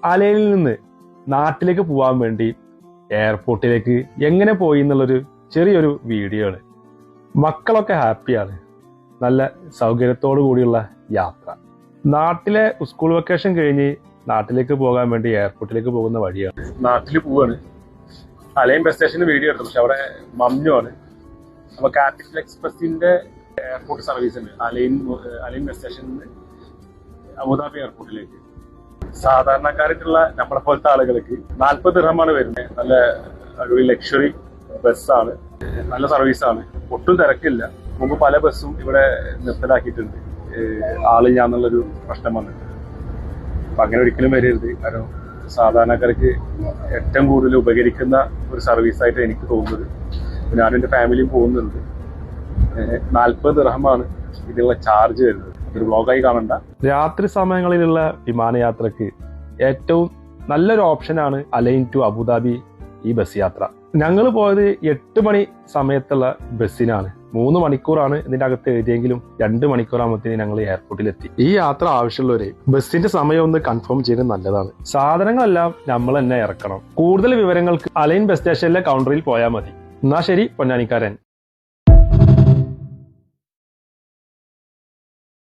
അലയിൽ നിന്ന് നാട്ടിലേക്ക് പോകാൻ വേണ്ടി എയർപോർട്ടിലേക്ക് എങ്ങനെ പോയി എന്നുള്ളൊരു ചെറിയൊരു വീഡിയോ ആണ്. മക്കളൊക്കെ ഹാപ്പിയാണ്. നല്ല സൗകര്യത്തോടു കൂടിയുള്ള യാത്ര. നാട്ടിലെ സ്കൂൾ വെക്കേഷൻ കഴിഞ്ഞ് നാട്ടിലേക്ക് പോകാൻ വേണ്ടി എയർപോർട്ടിലേക്ക് പോകുന്ന വഴിയാണ്. നാട്ടിൽ പോവാണ്. അലൈൻ ബസ് സ്റ്റേഷന് വീഡിയോ എടുത്തു. പക്ഷെ അവിടെ മഞ്ഞുമാണ്. അപ്പൊ ക്യാപിറ്റൽ എക്സ്പ്രസിന്റെ എയർപോർട്ട് സർവീസ് ഉണ്ട് അലൈൻ ബസ് സ്റ്റേഷനിൽ നിന്ന് അബുദാബി എയർപോർട്ടിലേക്ക്. സാധാരണക്കാർക്കുള്ള നമ്മളെ പോലത്തെ ആളുകൾക്ക് 40 ദിർഹമാണ് വരുന്നത്. നല്ല അടിപൊളി ലക്ഷറി ബസ്സാണ്. നല്ല സർവീസാണ്. ഒട്ടും തിരക്കില്ല. മുമ്പ് പല ബസ്സും ഇവിടെ നിർത്തലാക്കിയിട്ടുണ്ട്, ആളില്ലാന്നുള്ളൊരു പ്രശ്നം വന്നിട്ട്. അപ്പൊ അങ്ങനെ ഒരിക്കലും വരരുത്. കാരണം സാധാരണക്കാർക്ക് ഏറ്റവും കൂടുതൽ ഉപകരിക്കുന്ന ഒരു സർവീസായിട്ട് എനിക്ക് തോന്നുന്നത്. ഞാനും എൻ്റെ ഫാമിലിയും പോകുന്നുണ്ട്. 40 ദിർഹമാണ് ഇതിനുള്ള ചാർജ് വരുന്നത്. ഒരു വ്ലോഗായി കാണണ്ട. രാത്രി സമയങ്ങളിലുള്ള വിമാനയാത്രക്ക് ഏറ്റവും നല്ലൊരു ഓപ്ഷനാണ് അലൈൻ ടു അബുദാബി ഈ ബസ് യാത്ര. ഞങ്ങൾ പോയത് 8 മണി സമയത്തുള്ള ബസ്സിനാണ്. 3 മണിക്കൂറാണ് ഇതിന്റെ അകത്ത് എഴുതിയെങ്കിലും 2 മണിക്കൂറാകുമ്പോഴത്തേന് ഞങ്ങൾ എയർപോർട്ടിലെത്തി. ഈ യാത്ര ആവശ്യമുള്ളവര് ബസ്സിന്റെ സമയം ഒന്ന് കൺഫേം ചെയ്യുന്നത് നല്ലതാണ്. സാധനങ്ങളെല്ലാം നമ്മൾ തന്നെ ഇറക്കണം. കൂടുതൽ വിവരങ്ങൾക്ക് അലൈൻ ബസ് സ്റ്റേഷനിലെ കൗണ്ടറിൽ പോയാൽ മതി. എന്നാ ശരി പൊന്നാനിക്കാരൻ.